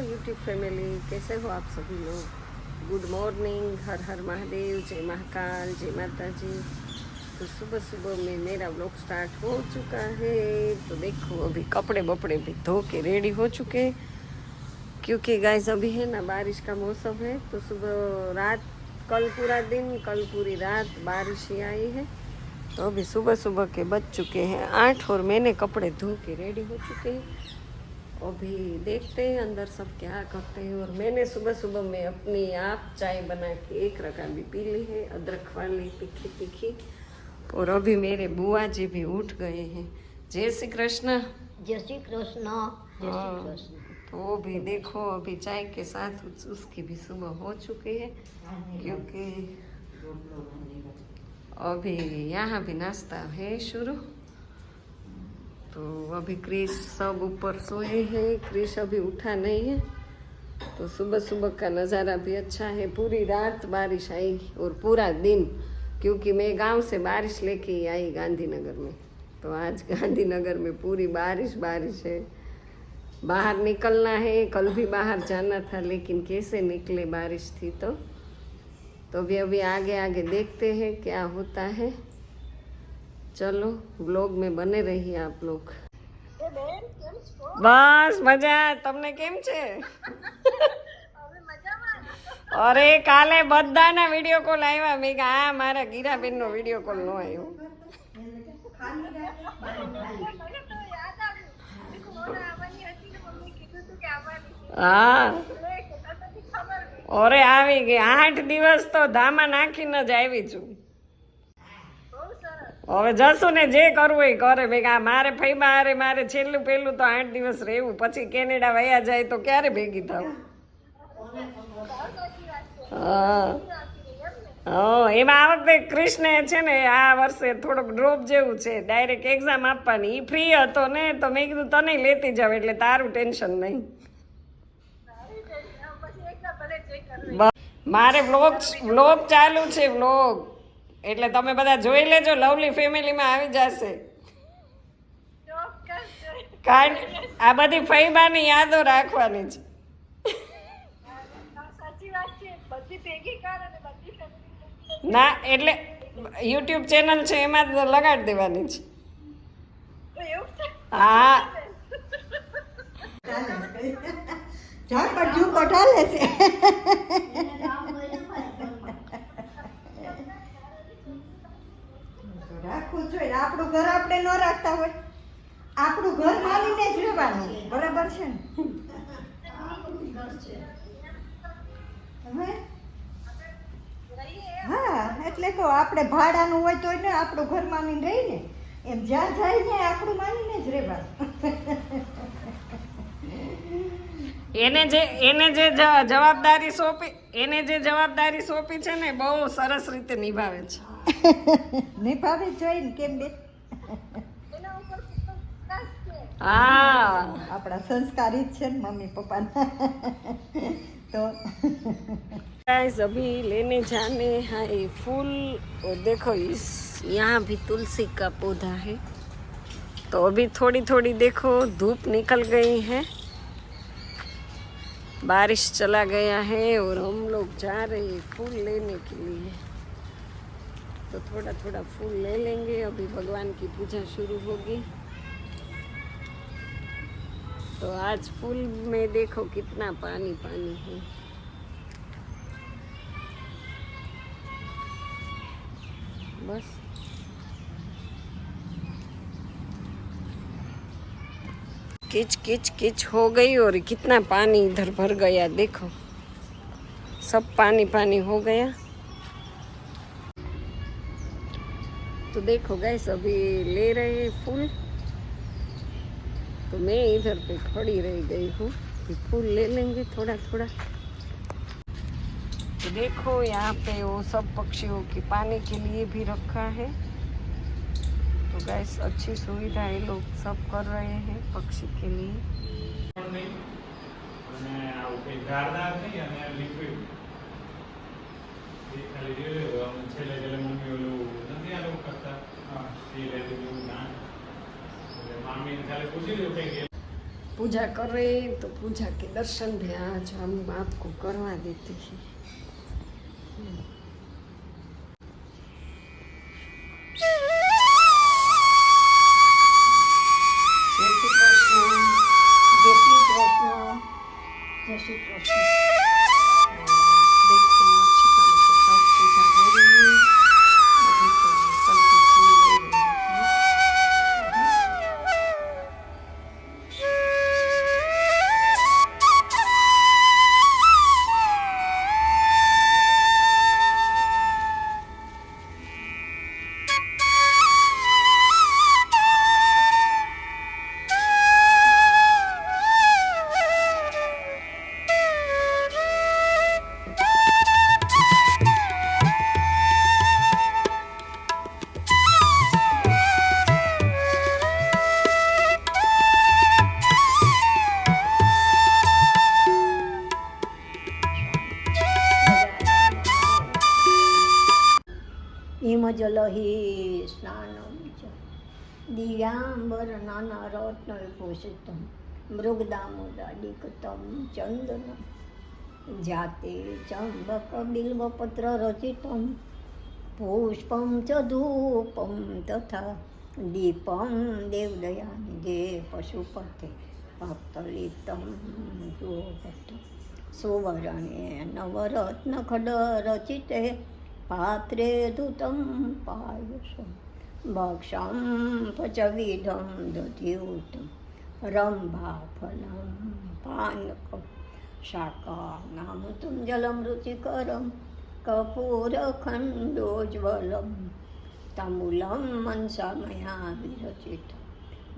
YouTube family, कैसे हो आप सभी लोग। गुड मॉर्निंग, हर हर महादेव, जय महाकाल, जय माता जी। तो सुबह सुबह में मेरा व्लॉग स्टार्ट हो चुका है। तो देखो अभी कपड़े बपड़े भी धो के रेडी हो चुके हैं, क्योंकि गाइस अभी है ना बारिश का मौसम है। तो सुबह रात, कल पूरा दिन, कल पूरी रात बारिश ही आई है। तो अभी सुबह सुबह के बज चुके हैं 8 और मैंने कपड़े धो के रेडी हो चुके हैं। अभी देखते हैं अंदर सब क्या करते हैं। और मैंने सुबह सुबह में अपनी आप चाय बना के एक रकाबी पी ली है, अदरक वाली तीखी तीखी। और अभी मेरे बुआ जी भी उठ गए हैं। जय श्री कृष्ण। जय श्री कृष्ण। जय श्री कृष्ण। तो भी देखो अभी चाय के साथ उसकी भी सुबह हो चुकी है, क्योंकि अभी यहाँ भी नाश्ता है शुरू। तो अभी क्रिश सब ऊपर सोए हैं, क्रिश अभी उठा नहीं है। तो सुबह सुबह का नज़ारा भी अच्छा है। पूरी रात बारिश आई और पूरा दिन, क्योंकि मैं गांव से बारिश लेके आई गांधीनगर में। तो आज गांधीनगर में पूरी बारिश बारिश है। बाहर निकलना है, कल भी बाहर जाना था, लेकिन कैसे निकले, बारिश थी। तो अभी आगे आगे देखते हैं क्या होता है। चलो व्लॉग में बने रहिए आप लोग। बस મજા, તમને કેમ છે? અરે કાલે બધાના વિડીયો કોલ આવ્યા, મેં કે આ મારા ગીરાબેનનો વિડીયો કોલ નો આવ્યો। હા, અરે આવી ગઈ, 8 દિવસ તો ધામા નાખીને જ આવી છું। હવે જશું ને, જે કરવું એ કરે। ભેગા મારે ફઈબા હારે મારે છેલ્લું પહેલું તો 8 દિવસ રહેવું, પછી કેનેડા વયા જાય તો ક્યારે ભેગી થાવ। હા, એમાં આ વખતે કૃષ્ણે છે ને આ વર્ષે થોડોક ડ્રોપ જેવું છે, ડાયરેક્ટ એક્ઝામ આપવાની। એ ફ્રી હતો ને, તો મેં કીધું તને લેતી જાવ એટલે તારું ટેન્શન નહીં। મારે વ્લોગ ચાલુ છે, વ્લોગ, એટલે તમે બધા જોઈ લેજો। લવલી ફેમિલીમાં આવી જશે, કારણ આ બધી ફઈબાની યાદો રાખવાની છે। ના એટલે યુટ્યુબ ચેનલ છે એમાં જ લગાડી દેવાની છે। હા, રાખવું જોઈએ। આપણું ઘર આપણે ન રાખતા હોય, આપણું ઘર માનીને જ રહેવાનું, બરાબર છે ને? હા, એટલે તો આપણે ભાડાનું હોય તો ને આપણું ઘર માનીને રહી ને, એમ જ્યાં જાય ને આપણું માનીને જ રહેવાનું। એને જે જવાબદારી સોંપી છે ને, બહુ સરસ રીતે નિભાવે છે। નિભાવી જોઈએ ને, કેમ બે? हाँ, આપણા સંસ્કારી જ છે ને મમ્મી પપ્પાના। तो गाइस अभी लेने जाने हैं ये फूल। और देखो इस यहाँ भी तुलसी का पौधा है। तो अभी थोड़ी थोड़ी देखो धूप निकल गई है, बारिश चला गया है और हम लोग जा रहे हैं फूल लेने के लिए। तो थोड़ा थोड़ा फूल ले लेंगे। अभी भगवान की पूजा शुरू होगी। तो आज फूल में देखो कितना पानी पानी है। बस किच किच किच हो गई और कितना पानी इधर भर गया, देखो सब पानी पानी हो गया। तो देखो गैस अभी ले रहे हैं फूल। तो मैं इधर पे खड़ी रह गई हूँ, फूल ले लेंगे थोड़ा थोड़ा। तो देखो यहाँ पे वो सब पक्षियों की पानी के लिए भी रखा है। तो गैस अच्छी सुविधा ये लोग सब कर रहे हैं पक्षी के लिए। पूजा कर रहे हैं तो पूजा के दर्शन भी आज हम आपको करवा देते हैं। जय श्री कृष्ण। જય શ્રી કૃષ્ણ. જય શ્રી કૃષ્ણ. देखो अच्छी तरह से सब पूजा हो रही है। अभी तो कल के फूल ले रहे हैं। હિમજલહિ સ્નાનમ ચ દિવ્યાંબરનાનારત્નવિભૂષિતમ મૃગદામોદાડિકતમ ચંદનમ જાતે ચંબકબિલ્વપત્રરચિતમ પુષ્પમ ચ ધૂપમ તથા દીપમ દેવદયાનિધે પશુપતે ભક્તલિપ્તમ યોગત સુવર્ણે નવરત્નખડરચિતે पात्रे धुतं पायसं भक्षं पचविधं दधियुतं रम्भाफलं पानकं शाकानामृतं जलं रुचिकरं कपूरखण्डोज्ज्वलं तम्बूलं मनसा मया विरचितं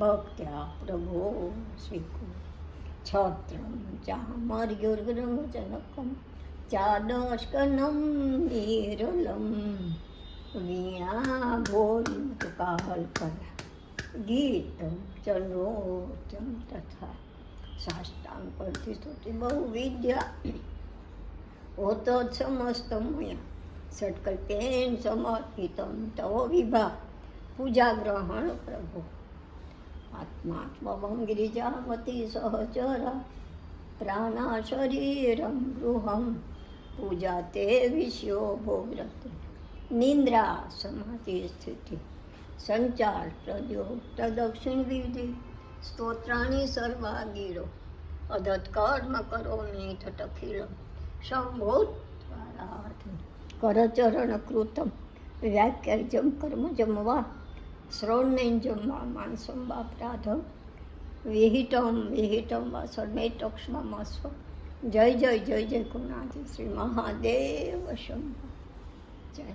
भक्त्या प्रभो स्वीकुरु छत्रं चामर्युर्गृहजनकं चादस्कनं नीरलं वीणाभोजकाल्पना गीतं च नृत्यं तथा साष्टांग परથી સ્તુતિ બહુવિદ્યા ઓતોત્સમસ્તં મયા ષટ્કલ્પેન સમર્પિतं તવ વિભા પૂજા ગ્રહણ પ્રભુ આત્માત્મભં गिरिजावती સહચરા પ્રાણા શરીરમ ગૃહમ પૂજા તે વિષ્યો ભોગ્રતે નિંદ્રા સમાધિ સ્થિતિ સંચાર પ્રદ્યોગ તદક્ષિણ વિધિ સ્તોત્રાણી સર્વાગીરો અદત કર્મ કરોમિ તટખિલમ શંભોત્વારાર્થમ કરચરણ કૃતમ વ્યાખ્યાજમ કર્મજમ વા શ્રવણેજમ વા માનસમ વા પ્રાધમ વિહિતમ વિહિતમ વા સર્મેટક્ષમસ્વ જય જય જય જય કુનાથ શ્રી મહાદેવ શંભો જય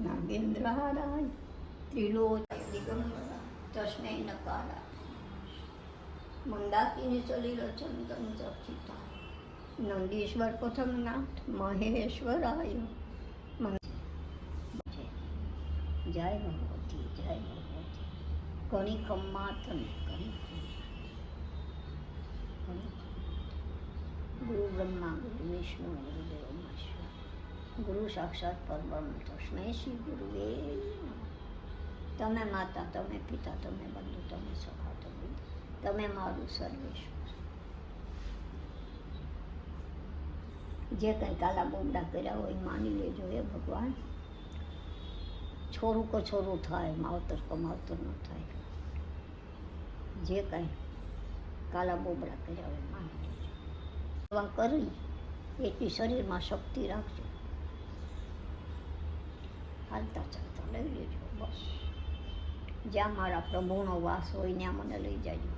નાગેન્દ્રહારાય ત્રિલોચય દિગંબરા તસ્મૈ નકારા મંદાકિની સલિલ ચંદન ચર્ચિતા નંદીશ્વર પ્રથમનાથ મહેશ્વરાય જય ભગવતી જય ભગવતી કણિકમ માતમ કણિકમ ગુરુ બ્રહ્મા ગુરુ વિષ્ણુ ગુરુદેવ મહેશ્વર ગુરુ સાક્ષાત પરબ્રહ્મ તસ્મૈ શ્રી ગુરુવે નમઃ. તમે માતા, તમે પિતા, તમે બંધુ, તમે સખા, તમે મારું સર્વેશ્વર. જે કંઈ કાલા બોમડા કર્યા હોય માની લેજો એ ભગવાન. છોરું કો છોરું થાય, માવતર કો માવતર ન થાય. જે કંઈ કાલા બોબડા કર્યા હોય માની લેજો. સેવા કરી એટલી શરીરમાં શક્તિ રાખજો. હાલતા ચાલતા લઈ લેજો બસ. જ્યાં મારા પ્રભુનો વાસ હોય ત્યાં મને લઈ જાજો.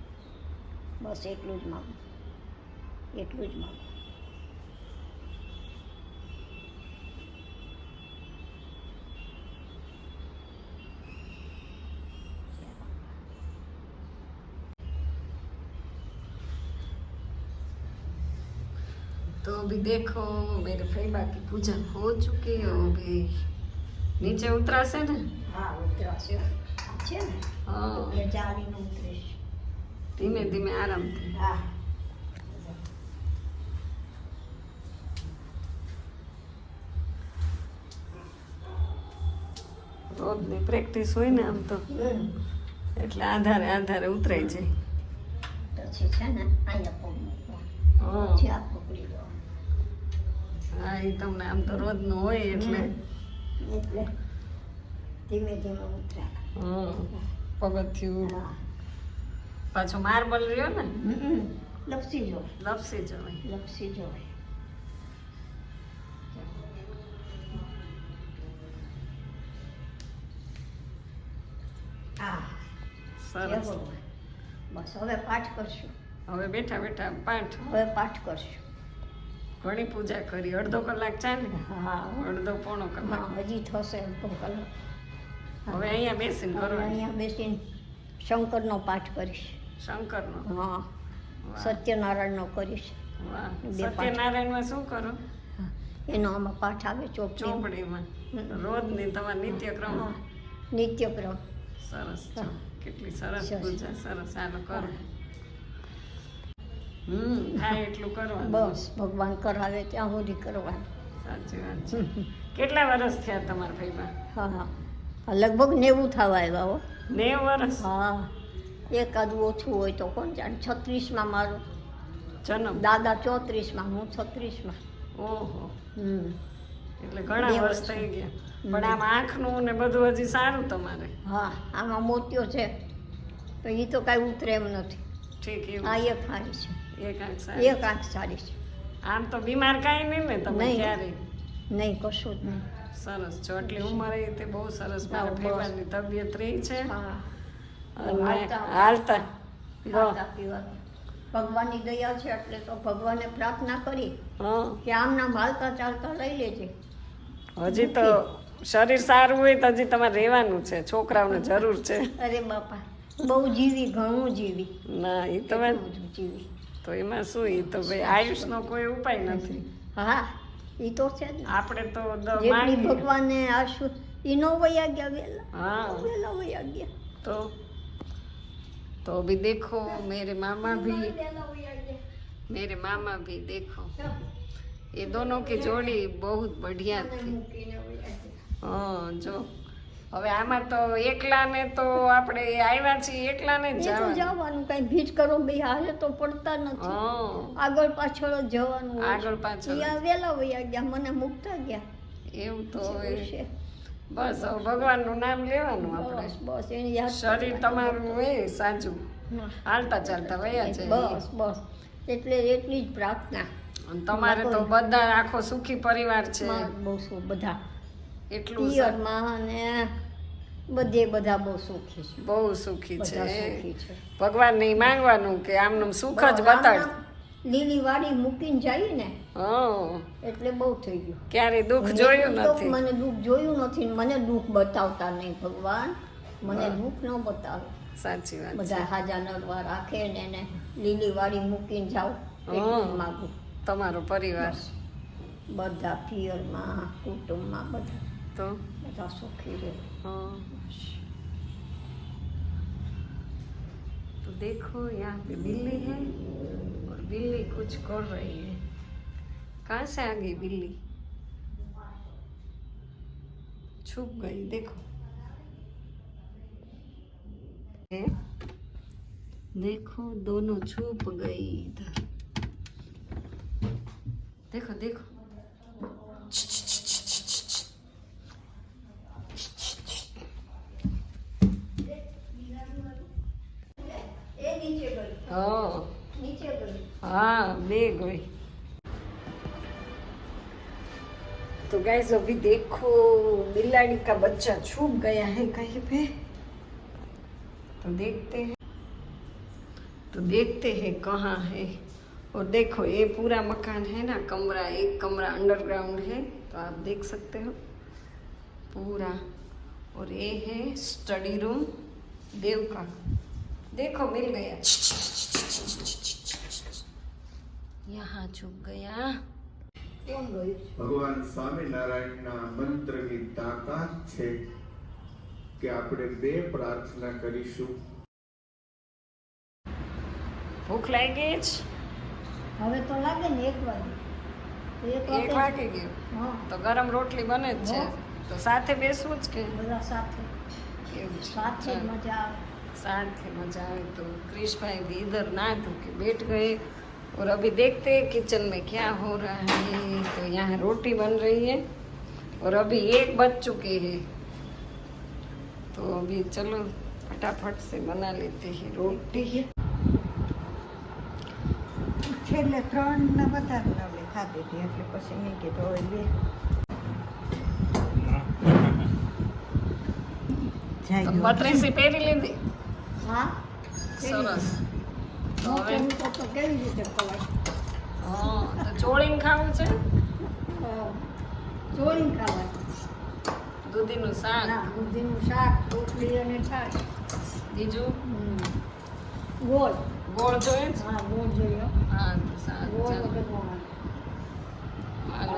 બસ એટલું જ માગું, એટલું જ માગું. तो अभी देखो मेरे फैबा की पूजा हो चुकी है. अभी नीचे उतरा से ना. હા ઉતરાશે છે ને. हाँ એટલે ચાલીને ઉતરીશ. धीमे धीमे आराम थी. હા रोज ની પ્રેક્ટિસ હોય ને આમ તો એટલે આધારે આધારે ઉતરાય છે. પછી છે ને અહીંયા પગ મૂકવા, હા પછી આ પકડી લો. હા એ તમને આમ તો રોજનું હોય એટલે એટલે ધીમે ધીમે ઉતરાય. હા પગથિયું હા. પાછો માર્બલ રહ્યો ને લપસી જોવે, લપસી જવાય. લપસી જોવે. હા સરસ. બસ હવે પાઠ કરશું. હવે બેઠા બેઠા પાઠ. હવે પાઠ કરશું. ઘણી પૂજા કરી, અડધો કલાક ચાલે. હા અડધો પોણો કલાક. હા હજી થશે અડધો કલાક. હવે અહીંયા બેસીને હવે કરવાનું. અહીંયા બેસીને શંકરનો પાઠ કરીશ. શંકરનો. હા વાહ. સત્યનારાયણનો કરીશ. વાહ. બે પાઠ. સત્યનારાયણમાં શું કરો? એનો આમાં પાઠ આવે ચોપડી. ચોપડીમાં રોજની તમારા નિત્યક્રમ. હા નિત્યક્રમ. સરસ છે. કેટલી સરસ સરસ. પૂજા. સરસ. હાલો કરો. થાય એટલું કરવાનું. બસ ભગવાન કરાવે ત્યાં સુધી કરવાનું. સાચી વાત છે. કેટલા વર્ષ થયા તમારા ભાઈમાં? હા હા લગભગ 90 થવા આવ્યા હો. 90 વર્ષ હા એકાદું ઓછું હોય તો કોણ જાણે. 36માં મારો જન્મ. દાદા 34માં, હું 36માં. ઓહો એટલે બે ઘણા વર્ષ વર્ષ. થઈ ગયા. પણ આમ આંખનું ને બધું હજી સારું તમારે. હા આમાં મોતિયો છે તો એ તો કાંઈ ઉતરે એમ નથી. ઠીક આ એવું. એક સારી છે, એક આંખ સારી. એક આંખ સારી છે. આમ તો બીમાર કાંઈ નહીં ને તમે નહીં. ક્યારેય? નહીં કશું જ નહીં. સરસ છો. આટલી ઉંમરે તે બહુ સરસ. મારા બસ. ભાઈબાની તબિયત રહી છે હા અને હાલતા. હાલતા. ખાતા પીવાનું ભગવાનની દયા છે એટલે તો ભગવાનને પ્રાર્થના કરી હા કે આમના હાલતા ચાલતા લઈ લેજે. હજી તો શરીર સારું હોય તો હજી તમારે રહેવાનું છે. છોકરાઓને જરૂર છે. અરે બાપા બહુ જીવી, ઘણું જીવી. ના એ તો મેં એટલું બધું જીવી. તો એમાં શું, એ તો ભાઈ આયુષનો કોઈ ઉપાય નથી. હા એ તો છે જ ને. આપણે તો જેટલી માંગીએ. ભગવાનને આશું એ નો વયા ગયા વહેલા. હા વહેલા વયા ગયા. तो अभी देखो मेरे मामा भी વહેલા વયા ગયા. मेरे मामा भी देखो, ये दोनों की जोड़ी बहुत बढ़िया મને थी. મૂકીને વયા ગયા. हाँ जो હવે આમાં તો એકલાને તો આપણે આવ્યા છીએ એકલાને જ એ તો જવાનું. જવાનું કઈ ભીટ કરો બે હારે તો પડતા નથી. હા આગળ પાછળ જ જવાનું હોય. આગળ પાછળ. ત્યાં વહેલા વયા ગયા, મને મૂકતા ગયા. એવું તો એવું હોય. છે. બસ હવે ભગવાનનું નામ લેવાનું આપણે. બસ બસ એને યાદ શરીર કરવાનું. તમારું હોય સાચું, હા. હાલતા ચાલતા વયા છે. બસ બસ એટલે એટલી જ પ્રાર્થના. અને તમારે તો બધા આખો સુખી પરિવાર છે. બહુ શું બધા એટલું પિયરમાં અને બધે બધા બહુ સુખી છે. બહુ સુખી બધા છે. સુખી છે. ભગવાનને ઈ માંગવાનું કે આમનું સુખ જ બસ બતાડ. આમ લીલી વાડી મૂકીને જઈએ ને હા એટલે બહુ થઈ ગયું. ક્યારે દુઃખ જોયું મેં તો નથી. મને દુઃખ જોયું નથી ને મને દુઃખ બતાવતા નહીં ભગવાન. મને દુઃખ ન બતાવે. સાચી વાત છે. બધા હાજા નરવા રાખે ને એને લીલી વાડી મૂકીને જાઓ એટલું જ માગું. તમારો પરિવાર બસ. બધા પિયરમાં કુટુંબમાં બધા તો બધા સુખી રહે. हाँ. तो देखो यहाँ पे बिल्ली है और बिल्ली कुछ कर रही है. कहाँ से आ गई बिल्ली? छुप गई. देखो देखो दोनों छुप गई इधर. देखो देखो. એ નીચે ગઈ, हाँ નીચે ગઈ. हाँ ले गई. तो गाइस अभी देखो बिलाड़ी का बच्चा छुप गया है कहीं पे. तो देखते हैं कहाँ है. और देखो ये पूरा मकान है ना, कमरा एक कमरा अंडरग्राउंड है तो आप देख सकते हो पूरा. और ये है स्टडी रूम देव का. देखो मिल गया. यहाँ छुप गया. કોણ ગયું? ભગવાન સ્વામિનારાયણના મંત્રની તાકાત છે કે આપણે બે પ્રાર્થના કરીશું. भूख लागी જ. હવે તો લાગે ને 1 વાગે. એક વાગી ગયું હા તો ગરમ રોટલી બને જ છે. તો સાથે બેસવું જ કે બધા સાથે એવું છે. સાથે જ ચાલો. મજા આવે. साथ थे मजा आए। तो क्रिश भाई भी इधर ना धो के बैठ गए और अभी देखते हैं किचन में क्या हो रहा है। तो यहाँ रोटी बन रही है और अभी 1 बज चुके हैं। तो अभी चलो फटाफट से बना लेते हैं रोटी। છેલ્લે 3 ને વધારે નવલે ખાધી હતી એટલે પછી મેં કીધું હવે લે તો બત્રીસી પહેરી લીધી હા સરસ। તો હવે તો કેવી રીતે ખવાય હા તો ચોળીને ખાવું છે ચોળીને ખાવાય દૂધીનું શાક ના દૂધીનું શાક રોટલી અને છાશ બીજું ગોળ ગોળ જોઈએ છે? હા ગોળ જોઈએ હા તો સારું ગોળ ચાલો। વગર નો અને હાલે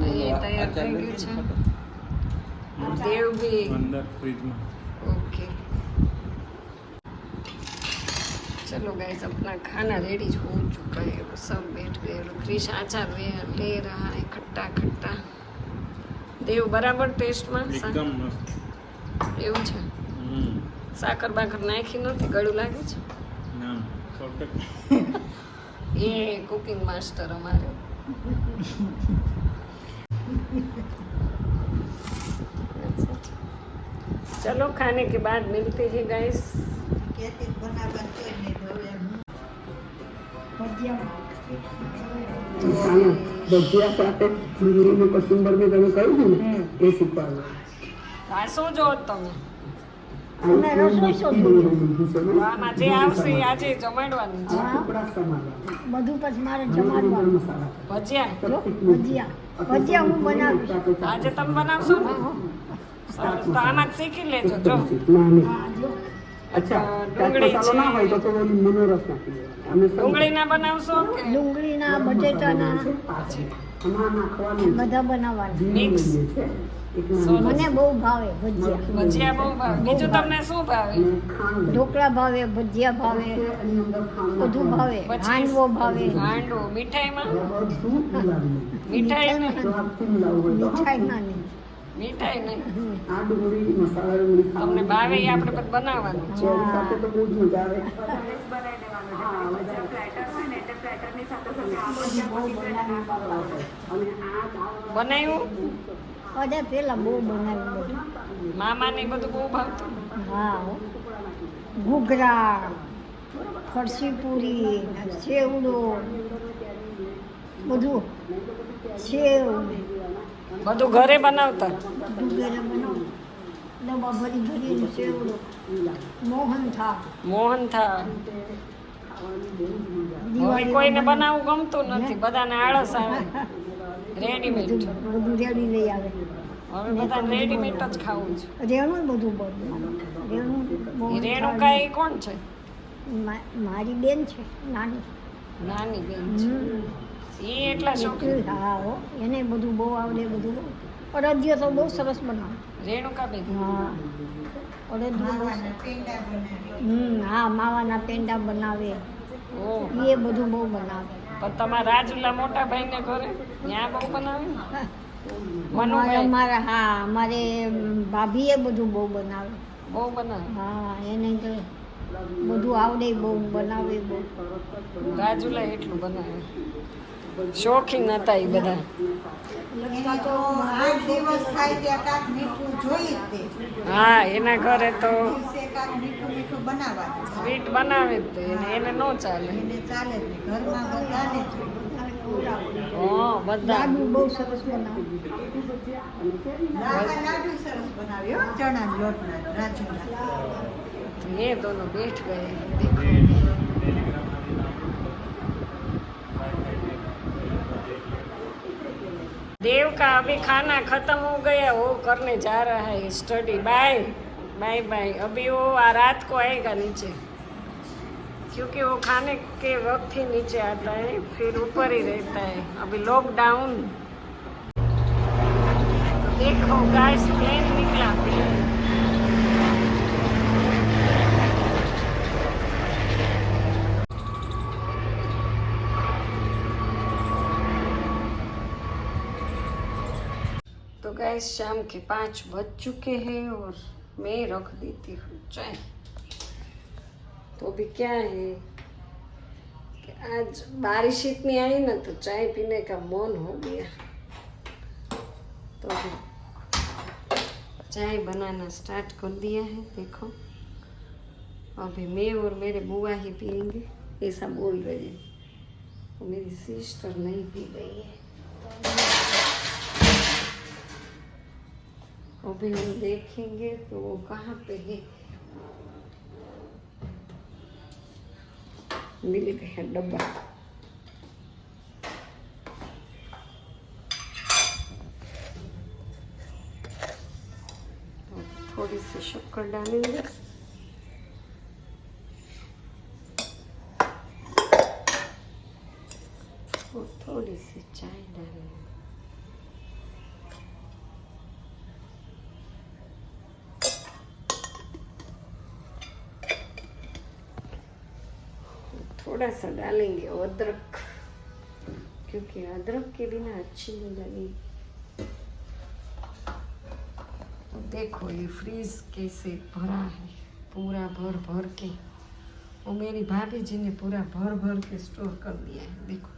અહીંયા તૈયાર થઈ ગયું છે। देव भी अंदर फ्रिज में। ओके चलो गाइस अपना खाना रेडी हो चुका है। सब बैठ गए और क्रिश आचार ले रहा है खट्टा खट्टा। देव बराबर टेस्ट में एकदम मस्त। એવું છે સાકર બાકર નાખી નથી ગળું લાગે છે ના પરફેક્ટ। ये कुकिंग मास्टर हमारे। चलो खाने के बाद मिलते हैं गाइस। કેતે બનાવવા તો ને હવે ભજીયા ભજીયા સાથે ડુંગળીનું કચુંબર બી તમે કહ્યું ને એ શીખવાનું આ શું જો તમે અમે રસોઈ શોધીએ આમાં જે આવશે એ આજે જમાડવાનું છે। ટુકડા સમાન બધું પછી મારે જમાડવાનું મસાલા ભજીયા જો ભજીયા ભજીયા હું બનાવીશ આજે તમે બનાવશો ને સરસ તો આમાં જ શીખી લેજો જો હા જો અચ્છા ડુંગળી મસાલો ના હોય તો લીંબુનો રસ નાખી દેવાનો અમે ડુંગળીના બનાવશો કે ડુંગળીના બટેટાના આમાં નાખવાનું બધા બનાવવાના મિક્સ મને બહુ ભાવે ભજીયા ભજીયા બહુ ભાવે બીજું તમને શું ભાવે ઢોકળા ભાવે ભજીયા ભાવે બધું ભાવે પછી હાંડવો ભાવે હાંડવો મીઠાઈમાં મીઠાઈ નહીં મીઠાઈમાં નહીં મીઠાઈ નહીં આ ડુંગળી મસાલા ડુંગળી તમને ભાવે એ આપણે બધું બનાવવાનું છે। ચોરી સાથે તો બહુ જ મજા આવે બનાવ્યું અરે પેલા બહુ બનાવ્યું મામાને બધું બહુ ભાવતું હા હો. ઘૂઘરા ફરસી પૂરી સેવડો બધું સેવ બધું ઘરે બનાવતા ડુંગરા બનાવો ડબ્બા ભરી ભરીને સેવડો મોહન થાળ મોહન થાળ હવે કોઈને બનાવવું ગમતું નથી બધાને આળસ આવે રેડીમેડ બધું રેડી લઈ આવે હવે બધાને રેડીમેડ જ ખાવું છે। રેણું બધું બધું રેણું એ મોહન રેણુકા એ કોણ છે મારી બેન છે નાની નાની બેન છે એ એટલા શોખીન હા હો એને બધું બહુ આવડે બધું અડદિયો તો બહુ સરસ બનાવે રેણુકા બેન હા અડદિયો હા માવાના પેંડા બનાવે ઓહ એ બધું બહુ બનાવે પણ તમારા રાજુલા મોટા ભાઈને ઘરે ત્યાં બહુ બનાવે ને મનુભાઈ અમારા હા અમારે ભાભીએ બધું બહુ બનાવે બહુ બનાવે હા એને તો બધું આવડે બહુ બનાવે બહુ રાજુલા એટલું બનાવે શોખીન હતા એ બધા તો 8 દિવસ થાય ત્યાં કાંક મીઠું જોઈ જ તે હા એના ઘરે તો કાંક મીઠું મીઠું બનાવવાનું સ્વીટ બનાવે જ તે એને ન ચાલે એને ચાલે જ નહીં ઘરમાં બધાને હા બધા લાડુ બહુ સરસ બનાવે લાડુ સરસ બનાવે હો ચણા લોટના રાજુના ये दोनों बैठ गए देव का अभी खाना खत्म हो गया वो करने जा रहा है स्टडी। Bye bye bye. अभी वो रात को आएगा नीचे क्योंकि वो खाने के वक्त ही नीचे आता है फिर ऊपर ही रहता है अभी लॉकडाउन। तो देखो गाइस प्लेन निकला प्लेन। तो गैस शाम के 5 बज चुके हैं और मैं रख देती हूँ चाय। तो अभी क्या है कि आज बारिश इतनी आई ना तो चाय पीने का मन हो गया, तो अभी चाय बनाना स्टार्ट कर दिया है। देखो अभी मैं और मेरे बुआ ही पियेंगे, ऐसा बोल रहे हैं। तो मेरी सिस्टर नहीं पी रही है। अभी हम देखेंगे तो वो कहाँ पे है। मिल गया डब्बा। तो थोड़ी सी शक्कर डालेंगे। और थोड़ी सी चाय डालेंगे। थोड़ा सा डालेंगे अदरक, क्योंकि अदरक के बिना अच्छी नहीं लगेगी। तो देखो ये फ्रीज कैसे भरा है, पूरा भर भर के। वो मेरी भाभी जी ने पूरा भर भर के स्टोर कर दिया है। देखो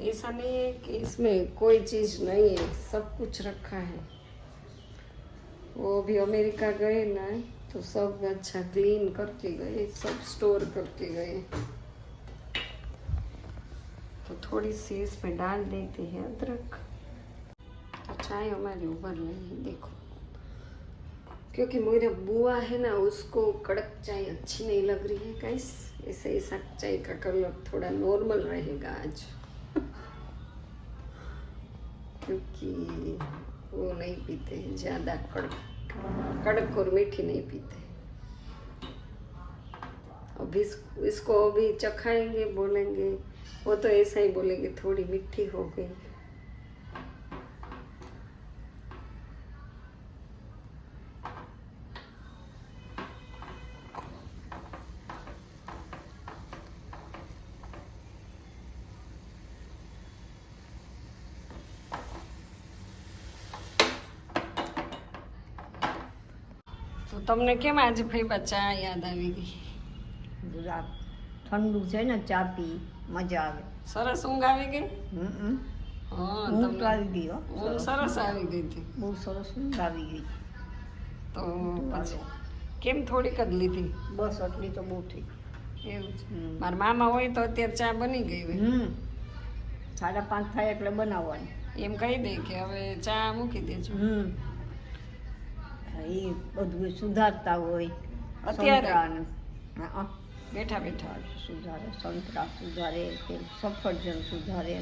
ऐसा नहीं है कि इसमें कोई चीज़ नहीं है, सब कुछ रखा है। वो भी अमेरिका गए ना तो सब अच्छा क्लीन करके गए, सब स्टोर करके गए। तो थोड़ी सी इसमें डाल देते हैं अदरक। तो चाय हमारी उबल रही है देखो, क्योंकि मेरा बुआ है ना उसको कड़क चाय अच्छी नहीं लग रही है गाइस। ऐसे ऐसा चाय का कलर थोड़ा नॉर्मल रहेगा आज क्योंकि वो नहीं पीते हैं ज़्यादा कड़क और मीठी नहीं पीते। अभी इसको अभी चखाएंगे, बोलेंगे वो तो ऐसा ही बोलेंगे थोड़ी मीठी हो गई। તો તમને કેમ આજે ભાઈ ચા યાદ આવી ગઈ? ગુજરાત ઠંડુ છે ને, ચા પી મજા આવે. સરસ ઊંઘ આવી ગઈ? હા, ઊંઘ તો આવી ગઈ હો, ઊંઘ સરસ આવી ગઈ હતી. બહુ સરસ ઊંઘ આવી ગઈ. તો પછી કેમ થોડીક જ લીધી? બસ આટલી તો બહુ થઈ. એવું છે. મારા મામા હોય તો અત્યારે ચા બની ગઈ હોય. 5:30 થાય એટલે બનાવવાની. એમ કહી દે કે હવે ચા મૂકી દેજો. એ બધું સુધારતા હોય અત્યારે બેઠા બેઠા સુધારે, સંતરા સુધારે, સફરજન સુધારે,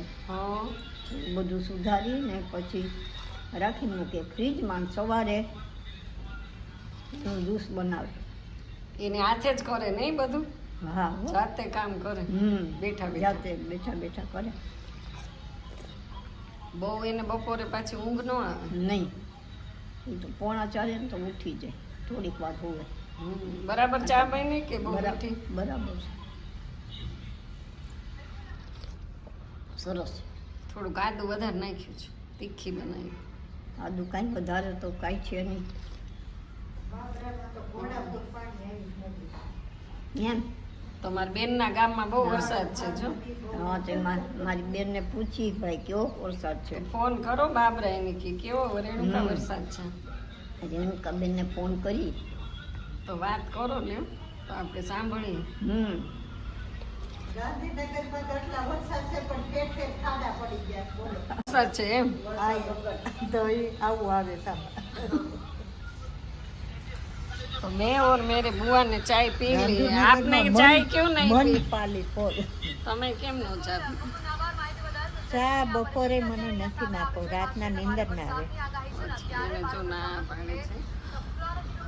બધું સુધારીને પછી રાખી મૂકે ફ્રીજમાં. સવારે જ્યુસ બનાવે. એને હાથે જ કરે નહીં બધું? હા, જાતે કામ કરે. બેઠા જાતે બેઠા બેઠા કરે. બહુ એને બપોરે પાછી ઊંઘ ન આવે? નહીં, એ તો 3:45 ને તો ઉઠી જાય, થોડીક વાર હોવે. બરાબર ચા બની કે બહુ બરાબર બરાબર છે, સરસ. થોડુંક આદુ વધારે નાખ્યું છે, તીખી બનાવી. આદુ કાંઈ વધારે તો કાંઈ છે નહીં. એમ તમારી બેનના ગામમાં બહુ વરસાદ છે જો. હા, તે મારી બેનને પૂછી ભાઈ કેવો વરસાદ છે. ફોન કરો બાબરા એને કે કેવો રેણુકા વરસાદ છે. રેણુકા બેનને ફોન કરી તો વાત કરો ને, તો આપણે સાંભળીએ. વરસાદ છે એમ તો આવું આવે. तो मैं और मेरे बुआ ने चाय पी ली है. आपने चाय क्यों नहीं पी? પાલી ફોલ તમે કેમ નો ચા પી? ચા બપોરે મને નથી નાખો, રાતના નીંદર ના આવે. मैंने जो ना पानी से.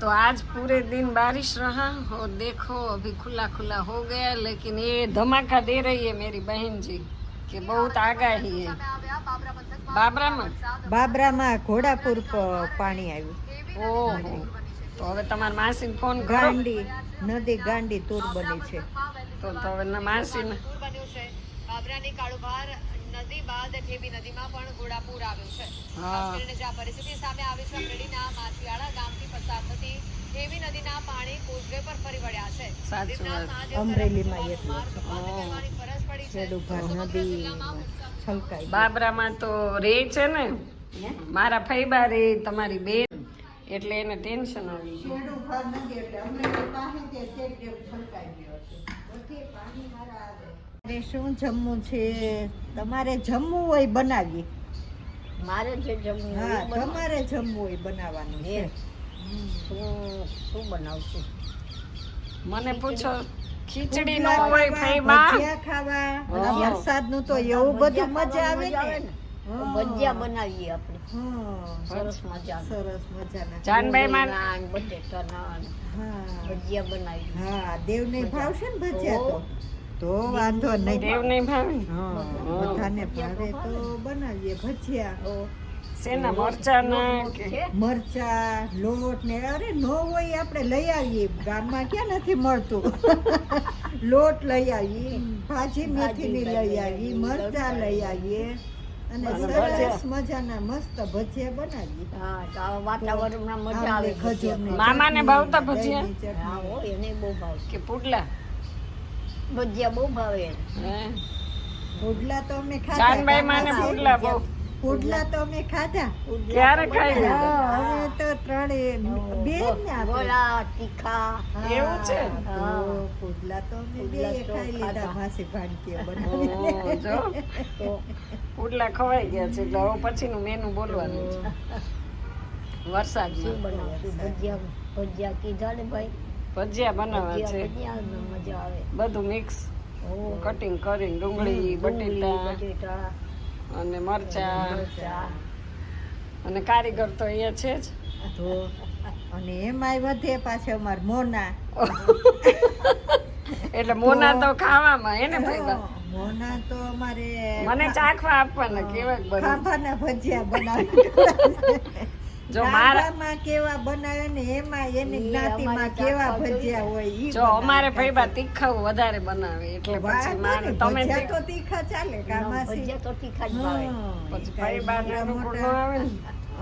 तो आज पूरे दिन बारिश रहा और देखो अभी खुला खुला हो गया, लेकिन ये धमाका दे रही है मेरी बहन जी कि बहुत आगाही है. બાબરામાં ઘોડાપુર પાણી આવ્યું. ઓહો, તો હવે તમારા માસીને ફોન કરો. ગાંડી નદી ગાંડી તૂર બની છે. તો હવે માસીને બાબરાની કાળુભાર નદી બાદ ઠેબી નદીમાં પણ ઘોડાપૂર આવ્યું છે. ખાસ કરીને જે આ પરિસ્થિતિ સામે આવી છે, અમરેલીના માછીવાડા ગામથી પસાર થતી ઠેવી નદીના પાણી કોઝવે પર ફરી વળ્યા છે. સાચું ગિરનાર વાત. મહાદેવ અમરેલીમાં તરફ એટલું માર્ગ બંધ કરવાની ફરજ પડી છે. ખેડૂભાર સમગ્ર જિલ્લામાં છલકાઈ બાબરામાં તો રે છે ને મારા ફઈબા રે તમારી બેન એટલે એને ટેન્શન આવી ગયું. ખેડૂભાર નથી એટલે અમરેલી પાસે તે છલકાઈ ગયો છે. બધે પાણી મારા આવે. અરે શું જમવું છે? તમારે જમવું હોય બનાવીએ. મારે જે જમવું હા, હોય એ બનાવ- તમારે જમવું હોય બનાવવાનું છે. શું બનાવશું? મને પૂછો ખીચડી નો પુડલા હોય ખાવા, ફઈબા ભજીયા ખાવા. હા. વરસાદનું તો એવું બધું મજા આવે મજા ને. તો હા. ભજીયા બનાવીએ આપણે હા. સરસ મજા સરસ મજાના. જાનભાઈ માં બટેટાના હા. ભજીયા બનાવીએ. હા, દેવને ભાવશે ને ભજીયા તો વાંધો નહીં. દેવ નહીં ભાવે હા, બધાને ભાવે તો બનાવીએ ભજીયા. શેના મરચાના કે મરચા, લોટ ને અરે નો હોય આપણે લઈ આવીએ. ગામમાં ક્યાં નથી મળતું. લોટ લઈ આવીએ, ભાજી મેથીની લઈ આવીએ, મરચા લઈ આવીએ અને સરસ મજાના મસ્ત ભજીયા બનાવીએ. હા, તો આ વાતાવરણમાં મજા આવે આંબલી, ખજૂરની મામાને ચટણી, ભાવતા ભજીયા? દહીંની ચટણી. હા હો, એને બહુ ભાવે કે પુડલા ભજીયા બહુ ભાવે એને. હે? પુડલા તો અમે ખાધા. જાનભાઈ માને પુડલા બહુ પુડલા તો અમે ખાધા. ક્યારે ખાઈ લીધા? હા, અમે તો ત્રણે બે જ ને આપણે. ગોળા તીખા એવું છે? હા, તો પુડલા તો અમે બે પુડલા તો ખાઈ લીધા. ખાધા. માસી ભાણકીએ ઓહ, બનાવીને. જો પુડલા ખવાઈ ગયા છે એટલે હવે પછીનું મેનુ બોલવાનું છે શું વરસાદમાં બનાવશું? ભજીયા કીધા ને ભાઈ. ભજીયા બનાવવા છે ભજીયા મજા આવે. બધું મિક્સ ઓહ. કટિંગ કરીને ડુંગળી બટેટા બટેટા અને મરચા મરચા. અને કારીગર તો અહીંયા છે જ તો અને એમાંય વધે પાછા અમાર મોના. એટલે મોના તો ખાવામાં એને ભાઈ મોના તો અમારે મને ચાખવા આપવાના કેવા બને ખાંભાના ભજીયા બનાવે. જો મારા ખાંભામાં કેવા બનાવે ને એમાં એની જ્ઞાતિમાં કેવા ભજીયા હોય ઈ જો અમારે ભાઈ તીખાવ વધારે બનાવે એટલે પછી મારે તમે ભજીયા તો તીખા ચાલે કામાસી. ભજીયા તો તીખા જ ભાવે. પછી ભાઈ બાને તો કોડો આવે ને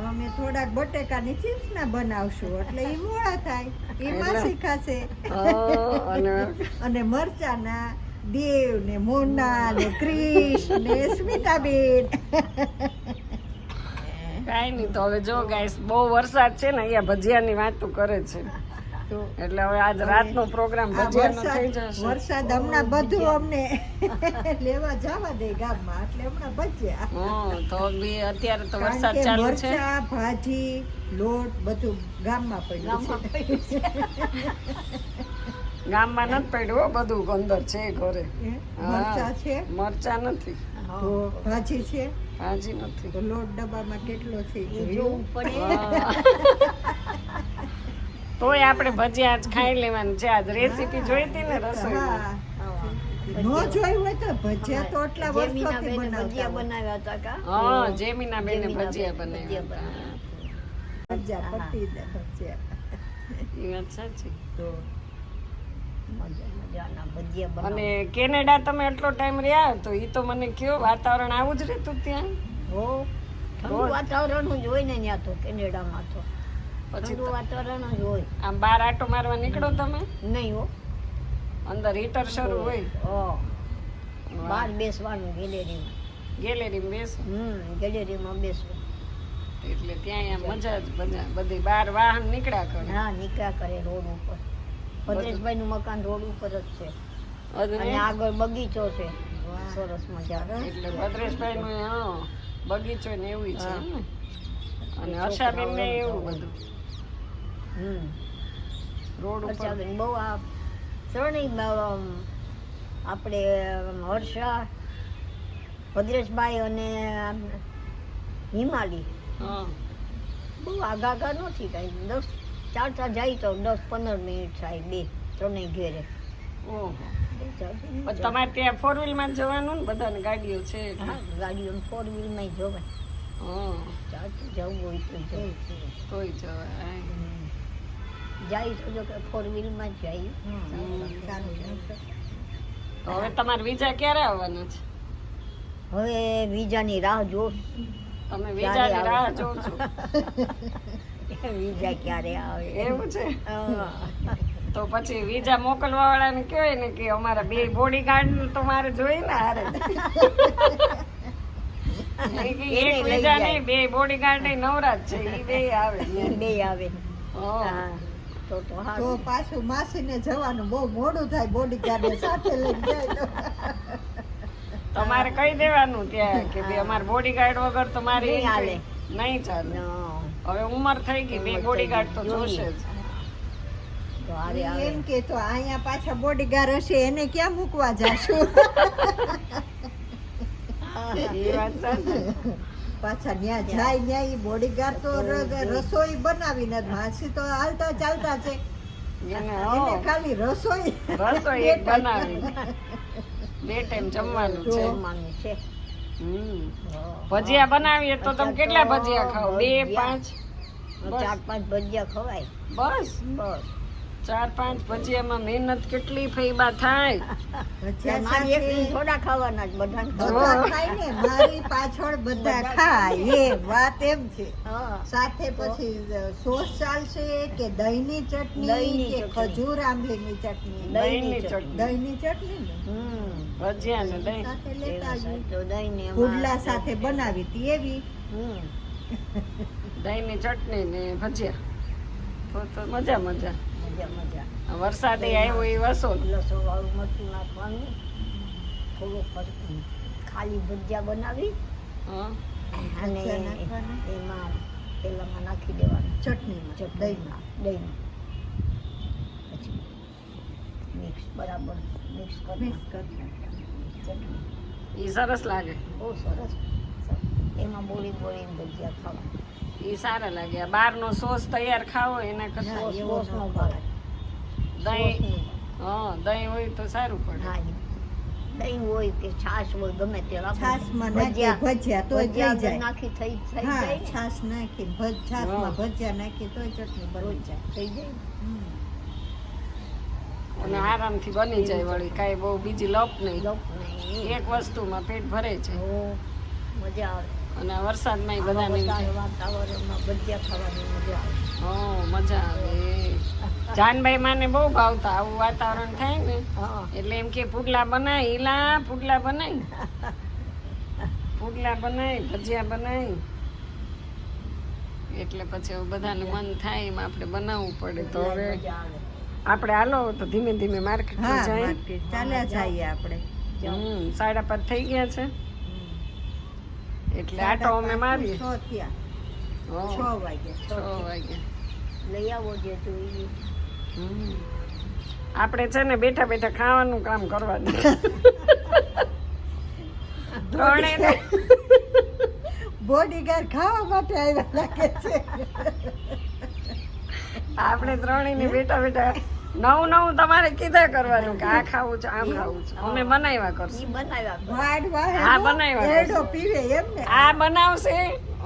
અમે થોડાક બટેકાની ચિપ્સ ના બનાવશું એટલે ઈ મોળા થાય. ઈ માસી ખાશે. અને અને મરચાના દેવ ને મોના ને ક્રિશ ને સ્મિતાબેન. કાંઈ નહીં તો હવે જો ગાઈસ બહુ વરસાદ છે ને અહીંયા ભજીયાની વાતો કરે છે એટલે હવે આજ રાતનો પ્રોગ્રામ આ ભજીયાનો થઈ જશે વરસાદ હમણાં બધું અમને લેવા જવા દે ગામમાં એટલે હમણાં ભજીયા. હા તો બી અત્યારે તો કારણ વરસાદ કે ચાલુ છે મરચા, ભાજી, લોટ બધું ગામમાં પડ્યું છે. ગામમાં નથી પડ્યું હો, બધું અંદર છે ઘરે મરચા છે મરચા નથી તો ભાજી છે ભાજી નથી તો લોટ ડબ્બામાં કેટલો છે ઈ જોવું જોયું. પડે. તોય આપણે ભજીયા આજ ખાઈ લેવાનું છે આજ રેસીપી જોઈતી ને રસોઈમાં હા. નો જોયું હોય તો ભજીયા તો એટલા જેમીના વર્ષોથી બેને બનાવતા ભજીયા બનાવ્યા હતા કા? હા જેમીના બેને ભજીયા ભજીયા બનાવ્યા ભજીયા પતી દે ભજીયા. એ વાત સાચી તો મજાના ભજીયા બનાવ્યા. અને કેનેડા તમે એટલો ટાઈમ રહ્યા તો ઈ તો મને કયો વાતાવરણ આવું જ રહેતું ત્યાં હો, ઠંડુ વાતાવરણ જ હોય ને ત્યાં તો કેનેડામાં તો પછી ઠંડુ તો વાતાવરણ જ હોય. આમ બાર આટો મારવા નીકળો તમે નહીં હો. અંદર હીટર શરૂ હોય બહાર બેસવાનું ગેલેરીમાં. ગેલેરીમાં બેસો ગેલેરીમાં બેસવું. એટલે ત્યાં આમ મજા જ બધી બાર વાહન નીકળ્યા કરે હા, નીકળ્યા કરે રોડ ઉપર. ભદ્રેશભાઈ નું મકાન રોડ ઉપર જ છે અને અને આગળ બગીચો છે સરસ મજાનો. એટલે ભદ્રેશભાઈ નું બગીચો ને એવું છે એમ ને અને હર્ષાબેન ને એવું બધું રોડ ઉપર હર્ષાબેન બહુ આ ત્રણેય આપણે હર્ષા, ભદ્રેશભાઈ અને હિમાલી હા બહુ આઘા નથી કઈ. 10 ચાલતા જાય તો 10-15 મિનિટ થાય બે ત્રણેય ઘેરે. ઓહો પણ તમારે ત્યાં 4 વ્હીલ માં જ જવાનું ને બધાને ગાડીઓ છે એટલે. હા, ગાડીઓ 4 વ્હીલ માં જોવે. હા ચાલતું જવું હોય તો જવું. તોય જવાય જાય તો જો કે 4 વ્હીલ માં જ જાય. તો હવે તમારે વિઝા ક્યારે આવવાના છે હવે વિઝાની રાહ જો. તમે વિઝાની રાહ જોવ છો વિઝા ક્યારે આવે એવું છે હા. તો પછી વિઝા મોકલવા વાળાને કહેવાય ને કે અમારા બે બોડીગાર્ડ તો મારે જોઈએ ને હારે એક એને લઈ વિઝા જાય. નહીં બે બોડીગાર્ડ નવરાજ છે ઈ બે આવે બે આવે હા. હા તો તો હારું. પાછું માસીને જવાનું બહુ મોડું થાય બોડીગાર્ડ સાથે લઈને જાય તો તમારે કહી દેવાનું ત્યાં કે બે અમારે બોડીગાર્ડ વગર તો મારે નહીં એમ હાલે. કઈ- નહીં ચાલે નો, હવે ઉંમર થઈ ગઈ બે બોડીગાર્ડ તો જોઈએ. જોશે જ તો હારે આવે એમ કે તો અહીંયા પાછા બોડીગાર્ડ હશે એને ક્યાં મૂકવા જાશું એ વાત સાચી. પાછા ન્યા જાય ન્યા ઈ બોડીગાર્ડ તો રસોઈ બનાવીને જ માસી તો હાલતા ચાલતા છે એને એને ખાલી રસોઈ રસોઈ એક બનાવી બે ટાઈમ જમવાનું છે જમવાનું છે હમ. ભજીયા બનાવીએ તો તમે કેટલા ભજીયા ખાઓ બે પાંચ બસ. 4-5 ભજીયા ખવાય બસ બસ 4-5 ભજીયામાં મહેનત કેટલી ફૈબા થાય ભજીયા મારી એક સાથે થોડા ખાવાના જ બધાને બધા ખવાય. ખાય ને મારી પાછળ બધા ખાય એ વાત એમ છે હા સાથે પછી સોસ ચાલશે કે દહીંની ચટણી દહીંની કે ચટણી. ખજૂર આંબલીની ચટણી દહીંની ચટણી દહીંની ચટણી ને હમ ભજીયા ને દહીં સાથે લેતા આવીએ. તો દહીંને એમાં- પુડલા સાથે બનાવી હતી એવી હમ. દહીંની ચટણી ને ભજીયા તો મજા મજા મજા મજા વરસાદ આવ્યો એ વસો લસણ વાળું મરચું નાખવાનું થોડુંક પછી ખાલી ભજીયા બનાવી હા. અને ભજીયા નાખવાના. એમાં તેલમાં નાખી દેવાનું ચટણીમાં ચટણીમાં દહીંમાં પછી મિક્સ બરાબર મિક્સ કરી મિક્સ કરી નાખવાનું. ચટણી ઈ સરસ લાગે બહુ સરસ એમાં બોળી બોળીને ભજીયા ખાવા ઈ સારા લાગે આ બહારનો સોસ તૈયાર ખાવો એના કરતા હા, એવો સોસ નો ન ભાવે દહીં સોસ નો. હા દહીં હોય તો સારું પડે હા દહીં હોય કે છાશ હોય ગમે તે રાખો. છાશમાં નાખીએ ભજીયા તોય થઈ ભજીયા જાય. નાખી થઈ થઈ હા જાય ને. છાશ નાખી છાશમાં હા. ભજીયા નાખી તોય ચટણી બની જાય થઈ જાય અને આરામથી બની જાય વળી કાંઈ બહુ બીજી લપ નહીં લોક નહીં એક વસ્તુમાં પેટ ભરે છે ઓ, મજા આવે અને આ વરસાદમાં આવા બધાને વરસાદ વાતાવરણમાં ભજીયા ખાવાની મજા આવે મજા આવે જાનભાઈ માને બહુ ભાવતા આવું વાતાવરણ થાય ને હા એટલે એમ કે પુડલા બનાય ઈલા પુડલા બનાય પુડલા બનાય ભજીયા બનાય એટલે પછી હવે બધાનું મન થાય એમ આપણે બનાવવું પડે તો હવે મજા આવે આપણે હાલો તો ધીમે ધીમે માર્કેટમાં હા જાય market ચાલ્યા જઈએ આપણે 5:30 થઈ ગયા છે એટલે આટો અમે મારીએ 6 થયા હો, 6 વાગે 6 વાગ્યા લઈ આવો જે જોઈએ હમ. આપણે છે ને બેઠા બેઠા ખાવાનું કામ કરવાનું ત્રણેય બોડીગાર્ડ ખાવા માટે આવ્યા લાગે છે આપણે ત્રણેયને બેઠા બેઠા નવું તમારે કીધા કરવાનું કે આ ખાવું છે આમ ખાવું છે અમે બનાવ્યા કરશું ઈ બનાવ્યા વાડ વાહે હા, બનાવ્યા એરડો પીવે એમ ને આ બનાવશે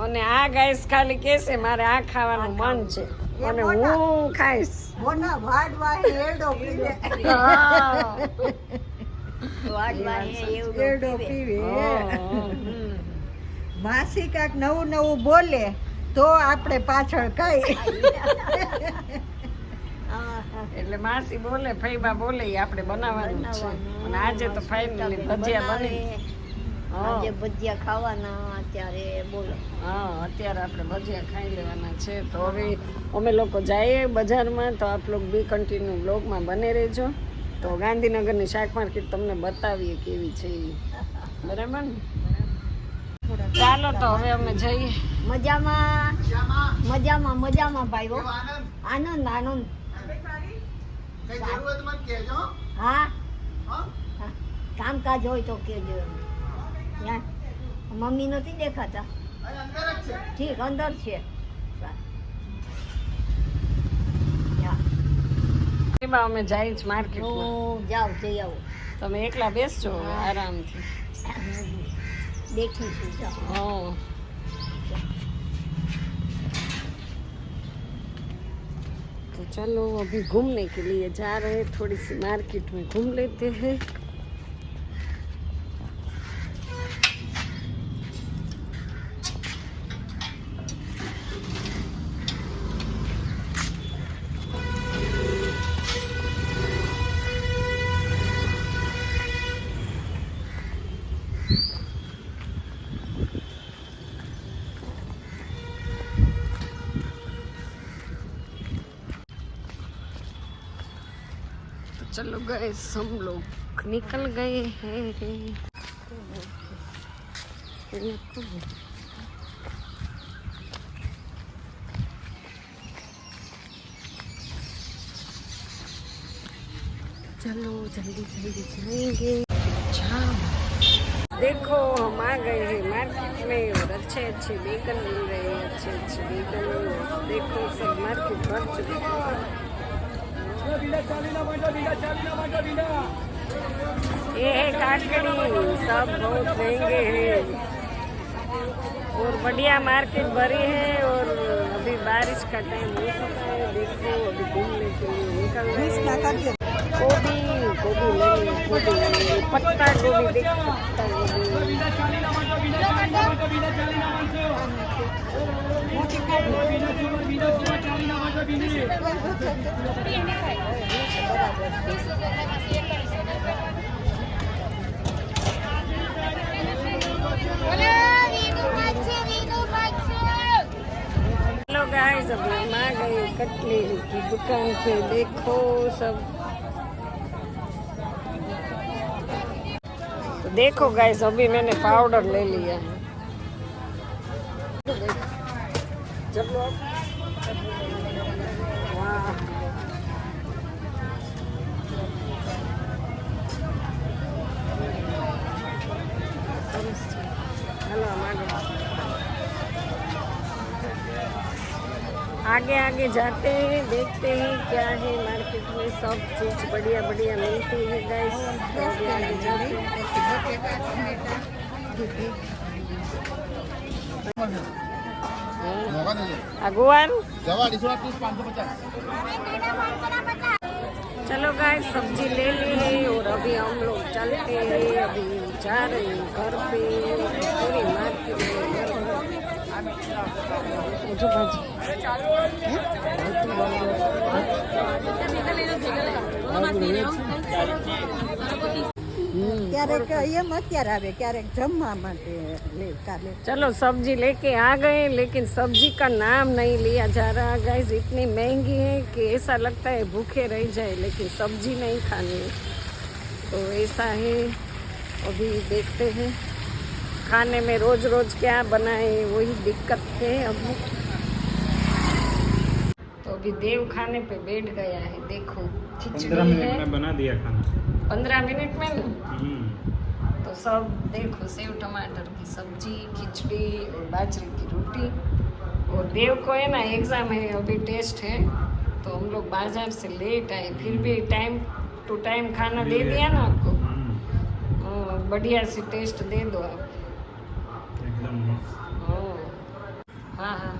અને આ ગાઈસ ખાલી કહેશે મારે આ ખાવાનું મન છે અને હું ખાઈશ મોના વાડ વાહે એરડો પીવે હા. વાડવા એવું એરડો પીવે હા. માસી કાંઈક નવું નવું બોલે તો આપણે પાછળ કઈ એટલે માસી બોલે ફઈબા બોલે ઈ આપણે બનાવવાનું છે અને આજે તો ફાઇનલી ભજીયા બની આજે ભજીયા ખાવાના અત્યારે બોલો હા અત્યારે આપણે ભજીયા ખાઈ લેવાના છે તો હવે અમે લોકો જઈએ બજારમાં તો આપ લોકો બી કન્ટિન્યુ બ્લોગમાં બને રહેજો તો ગાંધીનગરની શાક માર્કેટ તમને બતાવીએ કેવી છે ઈ. બરાબર ને ચાલો તો હવે અમે જઈએ મજામાં મજામાં મજામાં ભાઈ હો. આનંદ આનંદ હા હા. કામકાજ હોય તો કેજો એમ. યા, મમ્મી નથી દેખાતા ઠીક અંદર છે યા. ફઈબા અમે જઈએ જ માર્કેટમાં હું જાઉં જઈ આવું તમે એકલા બેસજો હવે આરામથી देखी जाओ हाँ तो चलो अभी घूमने के लिए जा रहे हैं थोड़ी सी मार्केट में घूम लेते हैं तो चलो गए हम लोग निकल गए हैं। चलो जल्दी जल्दी जाएंगे। देखो हम आ गए हैं मार्केट में और अच्छे अच्छे बेगन मिल रहे हैं, अच्छे अच्छे बेगन। देखो सब मार्केट भर चुके हैं। ये है काकड़ी, सब बहुत महंगे हैं और बढ़िया मार्केट भरी है। और अभी बारिश का टाइम हो चुका है। देखो अभी घूमने के लिए निकल रहे हैं। गोभी गोभी लेंगे, गोभी लेंगे, पत्ता गोभी। देखो पत्ता गोभी। हेलो गाइस, अभी हम आ गए कटलेरी की दुकान पे। देखो सब तो देखो गाइस, अभी मैंने पाउडर ले लिया है। जब लोग आगे आगे जाते हैं, देखते हैं क्या है मार्केट में। सब चीज बढ़िया बढ़िया मिलती है गाइस। आगे आगे जाते हैं। अगुवान चलो गाइस, सब्जी ले ली है और अभी हम लोग चलते हैं। अभी जा रहे हैं घर पे। पूरी मार्केट ક્યારેક એમ અત્યારે આવે, ક્યારેક જમવા માટે કાલે। चलो सब्जी लेके आ गए, लेकिन सब्जी का नाम नहीं लिया जा रहा गाइस। इतनी महंगी है कि ऐसा लगता है भूखे रह जाए, लेकिन सब्जी नहीं खानी है। तो ऐसा है, अभी देखते हैं खाने में रोज रोज क्या बनाए, वही दिक्कत है अभी। तो अभी देव खाने पे बैठ गया है। देखो 15 खिचड़ी मिनट है। में बना दिया खाना। 15 मिनट में ना? हम्म। तो सब देखो, सेव टमाटर की सब्जी, खिचड़ी और बाजरे की रोटी। और देव को है ना एग्ज़ाम है, अभी टेस्ट है, तो हम लोग बाजार से लेट आए। फिर भी टाइम टू टाइम खाना दे दिया ना आपको। बढ़िया से टेस्ट दे दो आप। एकदम मस्त। हाँ हाँ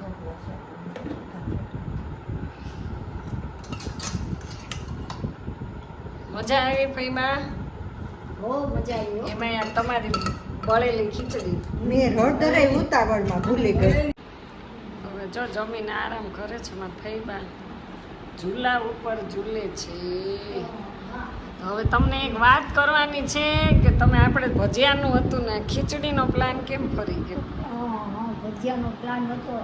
મજા આવી પૈમા? બહુ મજા આવી હો. એમાં યાર તમારી બળેલી ખીચડી. મેં હળદરે ઉતાવળમાં ભૂલી ગઈ। હવે જો જમીને આરામ કરે છે મારા ફૈબા, ઝૂલા ઉપર ઝૂલે છે। હવે તમને એક વાત કરવાની છે કે તમે આપણે ભજીયાનું હતું ને ખીચડીનો પ્લાન કેમ ફરી ગયો? હા, ભજીયાનો પ્લાન હતો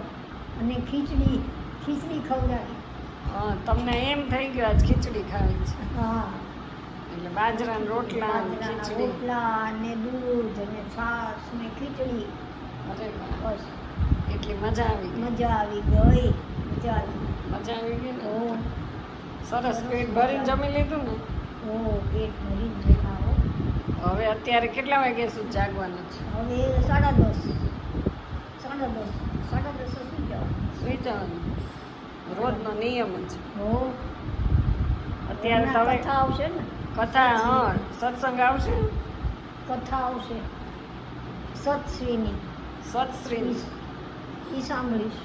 અને ખીચડી ખવડાવી। તમને એમ થઈ ગયું આજ ખીચડી ખાવી છે, હા, એટલે બાજરાના રોટલા અને બાજરાના ખીચડી। રોટલા અને દૂધ અને છાશ ને ખીચડી, અરે વાહ, બસ એટલી મજા આવી ગઈ? મજા આવી ગઈ, મજા આવી। મજા આવી ગઈ ને? ઓ સરસ પેટ ભરીને જમી લીધું ને? ઓ પેટ ભરીને જમ્યા હો। હવે અત્યારે કેટલા વાગ્યા સુધી જાગવાનું છે? હવે 10:30 સુઈ જાઓ। સુઈ જવાનું રોજનો નિયમ જ છે। હો, અત્યારે તો હવે કથા આવશે ને, કથા, હા, સત્સંગ આવશે, કથા આવશે સતશ્રીની, સત્શ્રી, ઈ સાંભળીશ।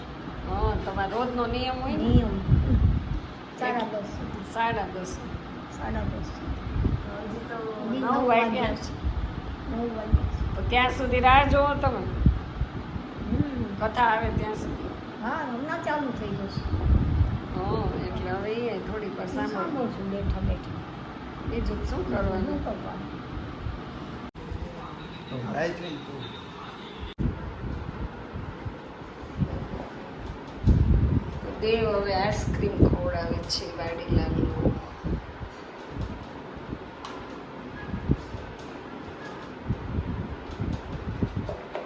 હા, તમારે રોજનો નિયમ હોય ને? નિયમ 10:30 10:30 10:30 હજી તો બી 9 વાગ્યા છે, 9 વાગ્યા। તો ત્યાં સુધી રાહ જોવો તમે, કથા આવે ત્યાં સુધી। હા, હમણાં ચાલુ થઈ જશે। હા, એટલે હવે એ થોડીક વાર સાંભળો, સાંભળશું બેઠા બેઠા, બીજું શું કરવાનું? શું કરવાનું? તો દેવ હવે આઈસ્ક્રીમ ખવડાવે છે વાડીલાલનું.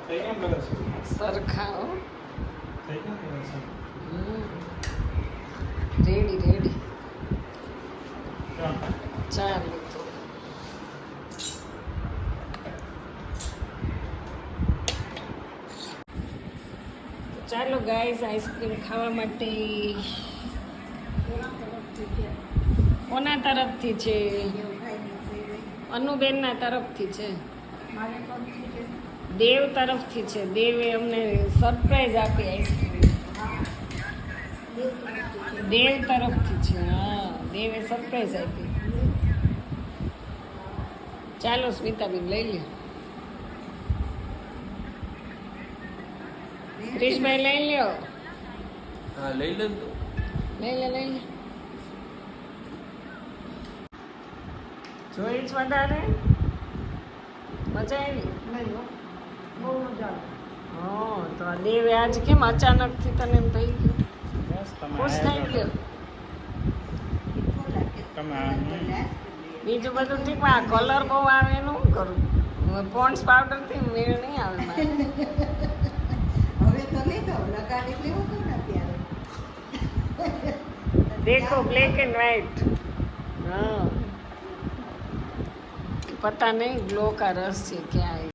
કઈ કામ કરે છે સરખા હો. કઈ કામ કરે છે રેડી રેડી ક્યાં? ચાલો તો ચાલો ગાઈઝ આઈસ્ક્રીમ ખાવા માટે. કોના તરફથી છે? અનુબેનના તરફથી છે. દેવ તરફથી છે. દેવે અમને સરપ્રાઈઝ આપી આઈસ્ક્રીમ. દેવ તરફથી છે. હા, દેવે સરપ્રાઈઝ આપી. ચાલો સ્મિતાબેન લઈ લે. ક્રિશભાઈ લઈ લ્યો. હા લઈ લે તો. લઈ લે લઈ લે. જોઈ જ વધારે મજા આવી. બહુ મજા આવે. હા, તો આ દેવે આજ કેમ અચાનકથી તને એમ થઈ ગયું? બસ ખુશ થઈ ગયો. તમે બીજું બધું ઠીક પણ આ કલર બહુ આવે એનું શું કરું? પોન્ડ્સ પાવડર થી મેળ નહીં આવે મારે. હવે તો લીધો લગાડી લેવો તો ને ત્યારે देखो ब्लैक एंड व्हाइट. हाँ, पता नहीं ग्लो का रस है क्या है.